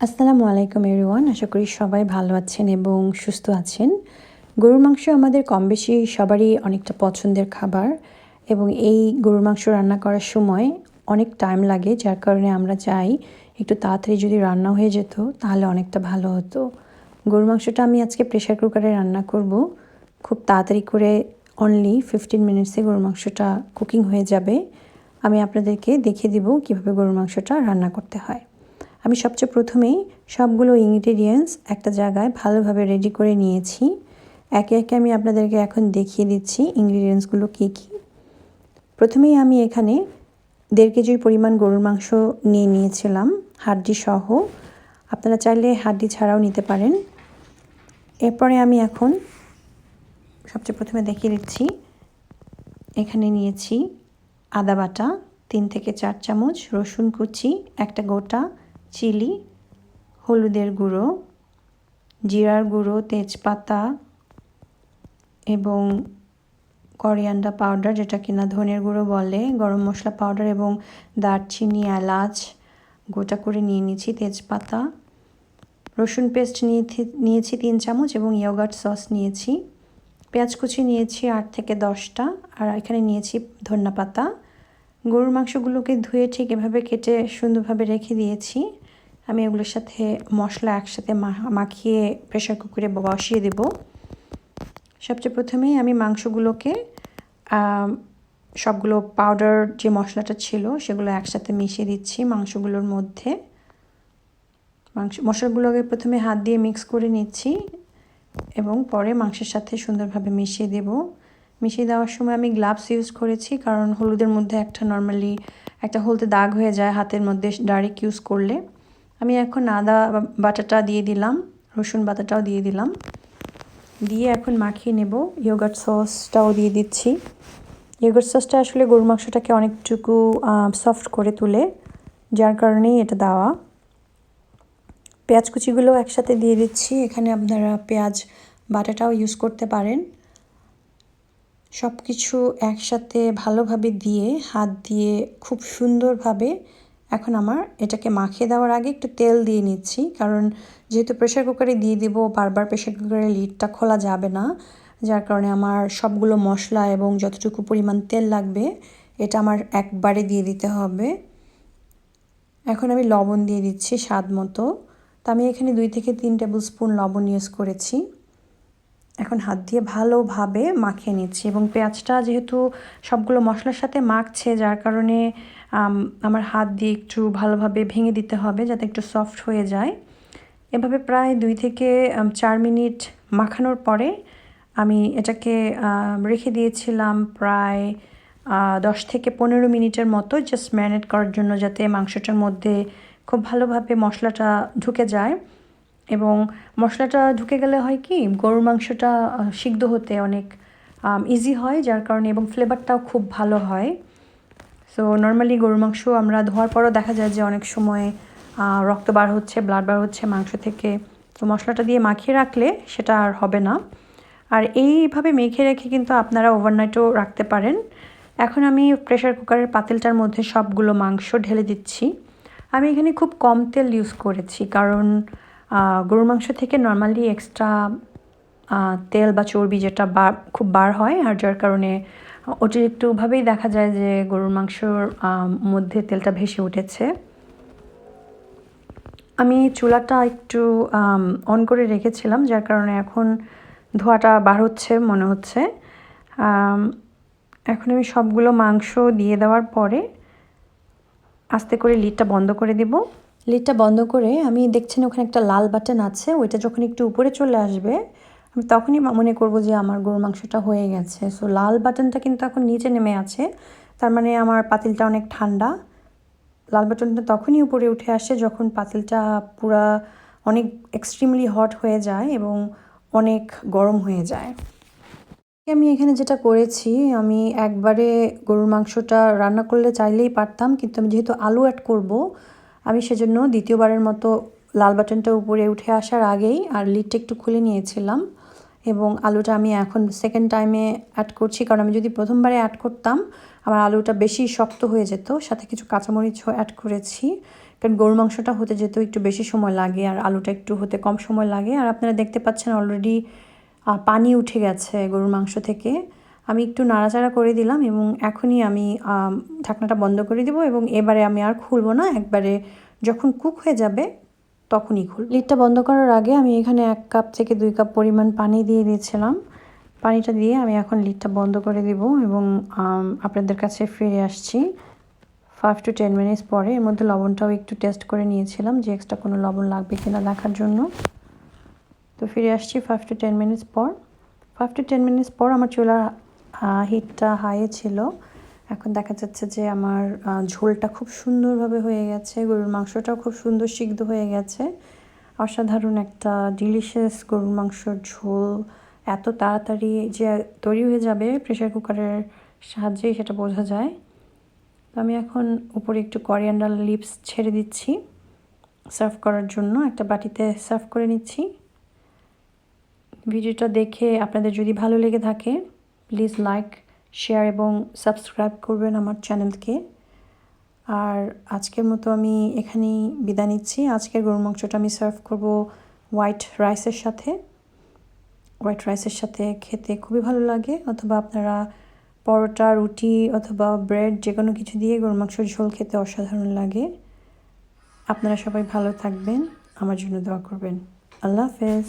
আসসালামু আলাইকুম এভরিওয়ান, আশা করি সবাই ভালো আছেন এবং সুস্থ আছেন। গরুর মাংস আমাদের কম বেশি সবারই অনেকটা পছন্দের খাবার এবং এই গরুর মাংস রান্না করার সময় অনেক টাইম লাগে, যার কারণে আমরা চাই একটু তাড়াতাড়ি যদি রান্না হয়ে যেত তাহলে অনেকটা ভালো হতো। গরুর মাংসটা আমি আজকে প্রেশার কুকারে রান্না করব। খুব তাড়াতাড়ি করে অনলি 15 মিনিটসে গরুর মাংসটা কুকিং হয়ে যাবে। আমি আপনাদেরকে দেখিয়ে দিব কীভাবে গরুর মাংসটা রান্না করতে হয়। আমি সবচেয়ে প্রথমেই সবগুলো ইনগ্রেডিয়েন্টস একটা জায়গায় ভালোভাবে রেডি করে নিয়েছি। একে একে আমি আপনাদেরকে এখন দেখিয়ে দিচ্ছি ইনগ্রেডিয়েন্টসগুলো কী কী। প্রথমেই আমি এখানে 1.5 কেজির পরিমাণ গরুর মাংস নিয়ে নিয়েছিলাম, হাড্ডি সহ। আপনারা চাইলে হাড্ডি ছাড়াও নিতে পারেন। এরপরে আমি এখন সবচেয়ে প্রথমে দেখিয়ে দিচ্ছি, এখানে নিয়েছি আদা বাটা 3 থেকে 4 চামচ, রসুন কুচি একটা গোটা, চিলি, হলুদের গুঁড়ো, জিরার গুঁড়ো, তেজপাতা এবং করিয়ান্ডার পাউডার, যেটা কিনা ধনের গুঁড়ো বলে, গরম মশলা পাউডার এবং দারচিনি, এলাচ গোটা করে নিয়ে নিয়েছি, তেজপাতা, রসুন পেস্ট নিয়েছি 3 চামচ এবং ইয়োগার্ট সস নিয়েছি, পেঁয়াজ কুচি নিয়েছি 8 থেকে 10টা, আর এখানে নিয়েছি ধনিয়া পাতা। গরুর মাংসগুলোকে ধুয়ে ঠিক এভাবে কেটে সুন্দরভাবে রেখে দিয়েছি। আমি এগুলোর সাথে মশলা একসাথে মাখিয়ে প্রেশার কুকারে বসিয়ে দেব। সবচেয়ে প্রথমেই আমি মাংসগুলোকে সবগুলো পাউডার যে মশলাটা ছিল সেগুলো একসাথে মিশিয়ে দিচ্ছি মাংসগুলোর মধ্যে। মশলাগুলোকে প্রথমে হাত দিয়ে মিক্স করে নিচ্ছি এবং পরে মাংসের সাথে সুন্দরভাবে মিশিয়ে দেব। মিশিয়ে দেওয়ার সময় আমি গ্লাভস ইউজ করেছি, কারণ হলুদের মধ্যে নর্মালি একটা হলদে দাগ হয়ে যায় হাতের মধ্যে ডাইরেক্ট ইউজ করলে। আমি এখন আদা বাটাটা দিয়ে দিলাম, রসুন বাটাটাও দিয়ে দিলাম, দিয়ে এখন মাখিয়ে নেব। ইয়োগার্ট সসটাও দিয়ে দিচ্ছি। ইয়োগার্ট সসটা আসলে গরুর মাংসটাকে অনেকটুকু সফট করে তোলে, যার কারণেই এটা দেওয়া। পেঁয়াজ কুচিগুলো একসাথে দিয়ে দিচ্ছি, এখানে আপনারা পেঁয়াজ বাটাটাও ইউজ করতে পারেন। সব কিছু একসাথে ভালোভাবে দিয়ে হাত দিয়ে খুব সুন্দরভাবে এখন আমার এটাকে মাখিয়ে দেওয়ার আগে একটু তেল দিয়ে নিচ্ছি, কারণ যেহেতু প্রেশার কুকারে দিয়ে দিব, বারবার প্রেশার কুকারের লিডটা খোলা যাবে না, যার কারণে আমার সবগুলো মশলা এবং যতটুকু পরিমাণ তেল লাগবে এটা আমার একবারে দিয়ে দিতে হবে। এখন আমি লবণ দিয়ে দিচ্ছি স্বাদ মতো। তো আমি এখানে 2 থেকে 3 টেবিল স্পুন লবণ ইউজ করেছি। এখন হাত দিয়ে ভালোভাবে মাখিয়ে নিচ্ছি এবং পেঁয়াজটা যেহেতু সবগুলো মশলার সাথে মাখছে, যার কারণে আমার হাত দিয়ে একটু ভালোভাবে ভেঙে দিতে হবে যাতে একটু সফট হয়ে যায়। এভাবে প্রায় 2 থেকে 4 মিনিট মাখানোর পরে আমি এটাকে রেখে দিয়েছিলাম প্রায় 10 থেকে 15 মিনিটের মতো, জাস্ট ম্যারিনেট করার জন্য, যাতে মাংসটার মধ্যে খুব ভালোভাবে মশলাটা ঢুকে যায়। এবং মশলাটা ঢুকে গেলে হয় কি, গরুর মাংসটা সিদ্ধ হতে অনেক ইজি হয়, যার কারণে, এবং ফ্লেভারটাও খুব ভালো হয়। সো নর্মালি গরুর মাংস আমরা ধোয়ার পরও দেখা যায় যে অনেক সময় রক্ত বার হচ্ছে, ব্লাড বার হচ্ছে মাংস থেকে। তো মশলাটা দিয়ে মাখিয়ে রাখলে সেটা আর হবে না। আর এইভাবে মেখে রেখে কিন্তু আপনারা ওভারনাইটও রাখতে পারেন। এখন আমি প্রেশার কুকারের পাতিলটার মধ্যে সবগুলো মাংস ঢেলে দিচ্ছি। আমি এখানে খুব কম তেল ইউজ করেছি, কারণ গরুর মাংস থেকে নর্মালি এক্সট্রা তেল বা চর্বি যেটা খুব বার হয়, আর যার কারণে অতিরিক্তভাবেই দেখা যায় যে গরুর মাংসর মধ্যে তেলটা ভেসে উঠেছে। আমি চুলাটা একটু অন করে রেখেছিলাম, যার কারণে এখন ধোঁয়াটা বার হচ্ছে মনে হচ্ছে। এখন আমি সবগুলো মাংস দিয়ে দেওয়ার পরে আস্তে করে লিডটা বন্ধ করে দেব। লিডটা বন্ধ করে আমি দেখছেন ওখানে একটা লাল বাটন আছে, ওইটা যখন একটু উপরে চলে আসবে আমি তখনই মনে করব যে আমার গরুর মাংসটা হয়ে গেছে। সো লাল বাটনটা কিন্তু এখন নিচে নেমে আছে, তার মানে আমার পাতিলটা অনেক ঠান্ডা। লাল বাটনটা তখনই উপরে উঠে আসে যখন পাতিলটা পুরা অনেক এক্সট্রিমলি হট হয়ে যায় এবং অনেক গরম হয়ে যায়। আমি এখানে যেটা করেছি, আমি একবারে গরুর মাংসটা রান্না করলে চাইলেই পারতাম, কিন্তু আমি যেহেতু আলু অ্যাড করব, আমি সেজন্য দ্বিতীয়বারের মতো লাল বাটনটা উপরে উঠে আসার আগেই আর লিডটা একটু খুলে নিয়েছিলাম এবং আলুটা আমি এখন সেকেন্ড টাইমে অ্যাড করছি, কারণ আমি যদি প্রথমবারে অ্যাড করতাম আমার আলুটা বেশি শক্ত হয়ে যেত। সাথে কিছু কাঁচামরিচও অ্যাড করেছি, কারণ গরুর মাংসটা হতে যেতেও একটু বেশি সময় লাগে আর আলুটা একটু হতে কম সময় লাগে। আর আপনারা দেখতে পাচ্ছেন অলরেডি পানি উঠে গেছে গরুর মাংস থেকে। আমি একটু নাড়াচাড়া করে দিলাম এবং এখনই আমি ঢাকনাটা বন্ধ করে দিব এবং এবারে আমি আর খুলবো না, একবারে যখন কুক হয়ে যাবে তখনই খুলব। লিডটা বন্ধ করার আগে আমি এখানে 1 কাপ থেকে 2 কাপ পরিমাণ পানি দিয়ে দিয়েছিলাম। পানিটা দিয়ে আমি এখন লিডটা বন্ধ করে দিব এবং আপনাদের কাছে ফিরে আসছি 5 to 10 মিনিটস পরে। এর মধ্যে লবণটাও একটু টেস্ট করে নিয়েছিলাম যে এক্সট্রা কোনো লবণ লাগবে কিনা দেখার জন্য। তো ফিরে আসছি 5 to 10 মিনিটস পর। 5 to 10 মিনিটস পর আমার চুলার হিটটা হাইয়ে ছিল। এখন দেখা যাচ্ছে যে আমার ঝোলটা খুব সুন্দরভাবে হয়ে গেছে, গরুর মাংসটাও খুব সুন্দর সিদ্ধ হয়ে গেছে। অসাধারণ একটা ডিলিশিয়াস গরুর মাংসর ঝোল এত তাড়াতাড়ি যে তৈরি হয়ে যাবে প্রেশার কুকারের সাহায্যে সেটা বোঝা যায়। তো আমি এখন উপরে একটু করিয়ান্ডার লিভস ছেড়ে দিচ্ছি সার্ভ করার জন্য। একটা বাটিতে সার্ভ করে নিচ্ছি। ভিডিওটা দেখে আপনাদের যদি ভালো লেগে থাকে প্লিজ লাইক, শেয়ার এবং সাবস্ক্রাইব করবেন আমার চ্যানেলকে। আর আজকের মতো আমি এখানেই বিদায় নিচ্ছি। আজকের গরুর মাংসটা আমি সার্ভ করব হোয়াইট রাইসের সাথে। হোয়াইট রাইসের সাথে খেতে খুবই ভালো লাগে, অথবা আপনারা পরোটা, রুটি অথবা ব্রেড যে কোনো কিছু দিয়ে গরুর মাংসের ঝোল খেতে অসাধারণ লাগে। আপনারা সবাই ভালো থাকবেন, আমার জন্য দোয়া করবেন। আল্লাহ হাফেজ।